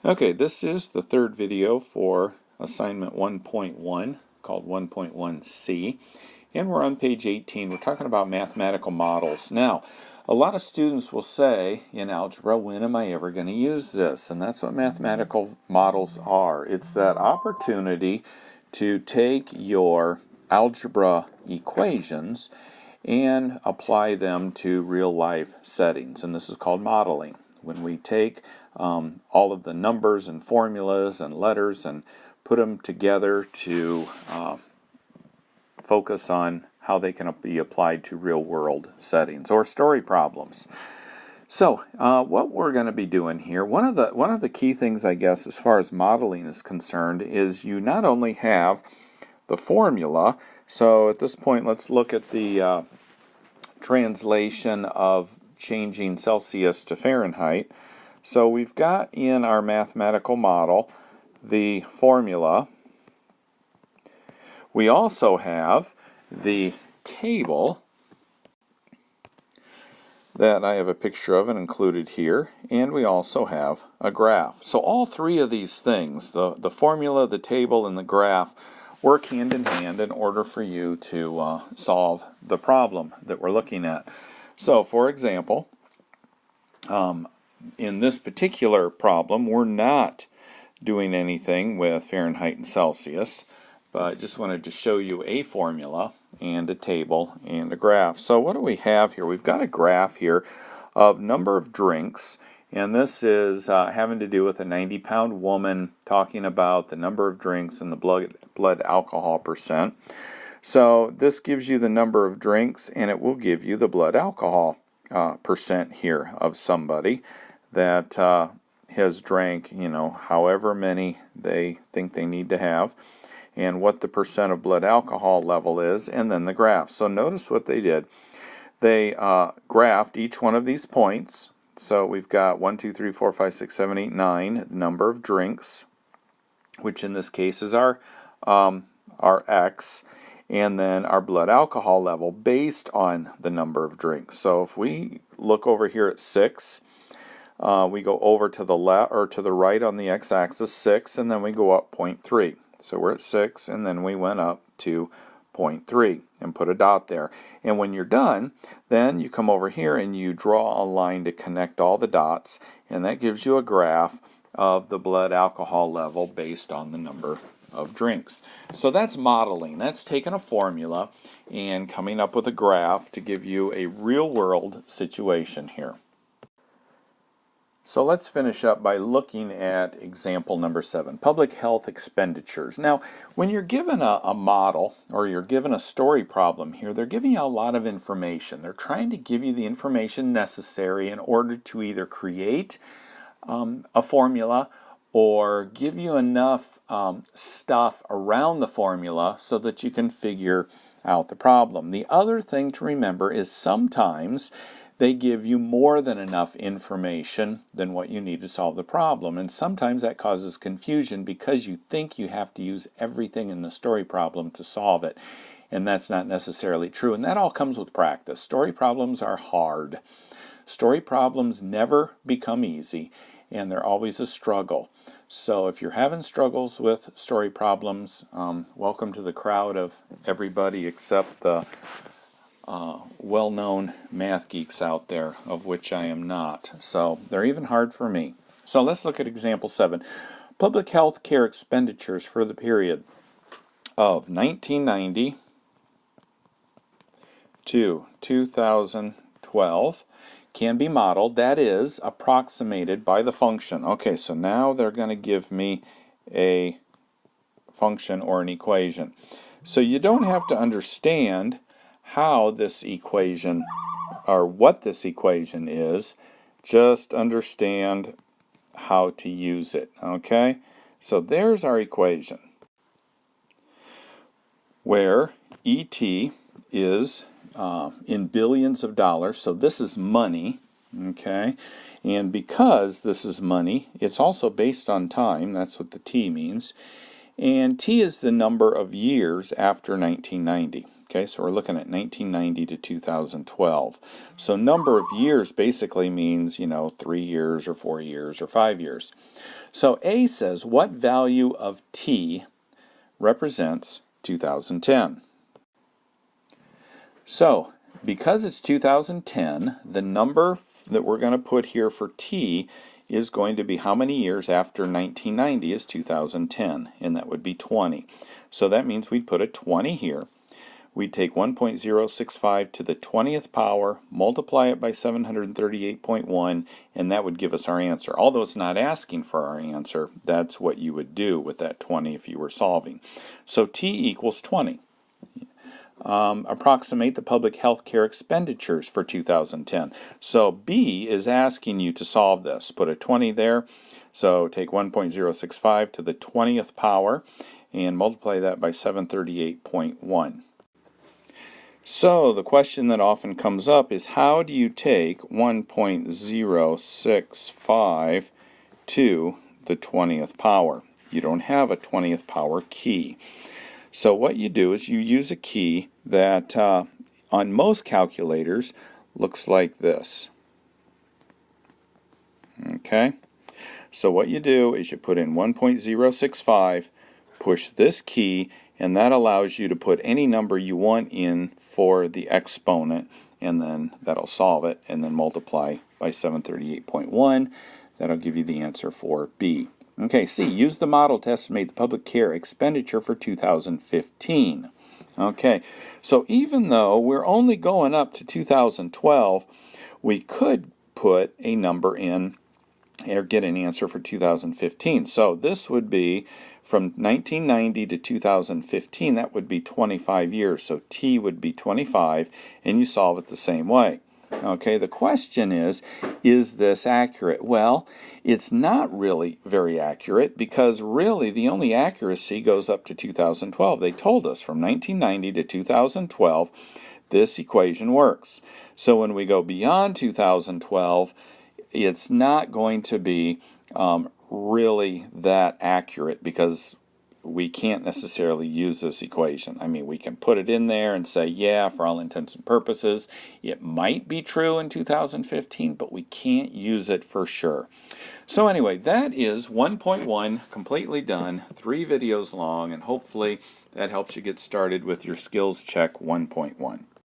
Okay, this is the third video for assignment 1.1 called 1.1C, and we're on page 18. We're talking about mathematical models. Now, a lot of students will say in algebra, when am I ever going to use this? And that's what mathematical models are. It's that opportunity to take your algebra equations and apply them to real life settings, and this is called modeling. When we take all of the numbers and formulas and letters and put them together to focus on how they can be applied to real world settings or story problems. So what we're going to be doing here, one of the key things, I guess, as far as modeling is concerned, is you not only have the formula. So at this point, let's look at the translation of changing Celsius to Fahrenheit. So we've got in our mathematical model the formula. We also have the table that I have a picture of and included here, and we also have a graph. So all three of these things, the formula, the table, and the graph, work hand in hand in order for you to solve the problem that we're looking at. So for example, in this particular problem, we're not doing anything with Fahrenheit and Celsius, but just wanted to show you a formula and a table and a graph. So what do we have here? We've got a graph here of number of drinks, and this is having to do with a 90-pound woman talking about the number of drinks and the blood alcohol percent. So this gives you the number of drinks, and it will give you the blood alcohol percent here of somebody that has drank, however many they think they need to have, and what the percent of blood alcohol level is, and then the graph. So notice what they did. They graphed each one of these points. So we've got 1, 2, 3, 4, 5, 6, 7, 8, 9 number of drinks, which in this case is our X, and then our blood alcohol level based on the number of drinks. So if we look over here at 6, we go over to the left or to the right on the x-axis 6, and then we go up 0.3. So we're at 6, and then we went up to 0.3 and put a dot there. And when you're done, then you come over here and you draw a line to connect all the dots, and that gives you a graph of the blood alcohol level based on the number of drinks. So that's modeling. That's taking a formula and coming up with a graph to give you a real-world situation here. So let's finish up by looking at example number 7, public health expenditures. Now, when you're given a model or you're given a story problem here, they're giving you a lot of information. They're trying to give you the information necessary in order to either create a formula or give you enough stuff around the formula so that you can figure out the problem. The other thing to remember is sometimes they give you more than enough information than what you need to solve the problem. And sometimes that causes confusion because you think you have to use everything in the story problem to solve it. And that's not necessarily true. And that all comes with practice. Story problems are hard. Story problems never become easy, and they're always a struggle. So if you're having struggles with story problems, welcome to the crowd of everybody except the well-known math geeks out there, of which I am not. So they're even hard for me. So let's look at example 7. Public health care expenditures for the period of 1990 to 2012 can be modeled, that is, approximated by the function. Okay, so now they're going to give me a function or an equation. So you don't have to understand how this equation or what this equation is, just understand how to use it. Okay, so there's our equation where ET is in billions of dollars, so this is money. Okay, and because this is money, it's also based on time. That's what the T means. And T is the number of years after 1990. Okay, so we're looking at 1990 to 2012. So number of years basically means, 3 years or 4 years or 5 years. So A says, what value of t represents 2010? So, because it's 2010, the number that we're going to put here for t is going to be how many years after 1990 is 2010, and that would be 20. So that means we'd put a 20 here. We'd take 1.065 to the 20th power, multiply it by 738.1, and that would give us our answer. Although it's not asking for our answer, that's what you would do with that 20 if you were solving. So t equals 20. Approximate the public health care expenditures for 2010. So B is asking you to solve this. Put a 20 there. So take 1.065 to the 20th power and multiply that by 738.1. So the question that often comes up is, how do you take 1.065 to the 20th power? You don't have a 20th power key. So what you do is you use a key that on most calculators looks like this. Okay? So what you do is you put in 1.065, push this key, and that allows you to put any number you want in for the exponent, and then that'll solve it, and then multiply by 738.1. That'll give you the answer for B. Okay, C, use the model to estimate the public care expenditure for 2015. Okay, so even though we're only going up to 2012, we could put a number in or get an answer for 2015. So this would be from 1990 to 2015, that would be 25 years. So T would be 25, and you solve it the same way. Okay, the question is this accurate? Well, it's not really very accurate because really the only accuracy goes up to 2012. They told us from 1990 to 2012, this equation works. So when we go beyond 2012, it's not going to be really that accurate because we can't necessarily use this equation. I mean, we can put it in there and say, yeah, for all intents and purposes, it might be true in 2015, but we can't use it for sure. So anyway, that is 1.1 completely done, 3 videos long, and hopefully that helps you get started with your skills check 1.1.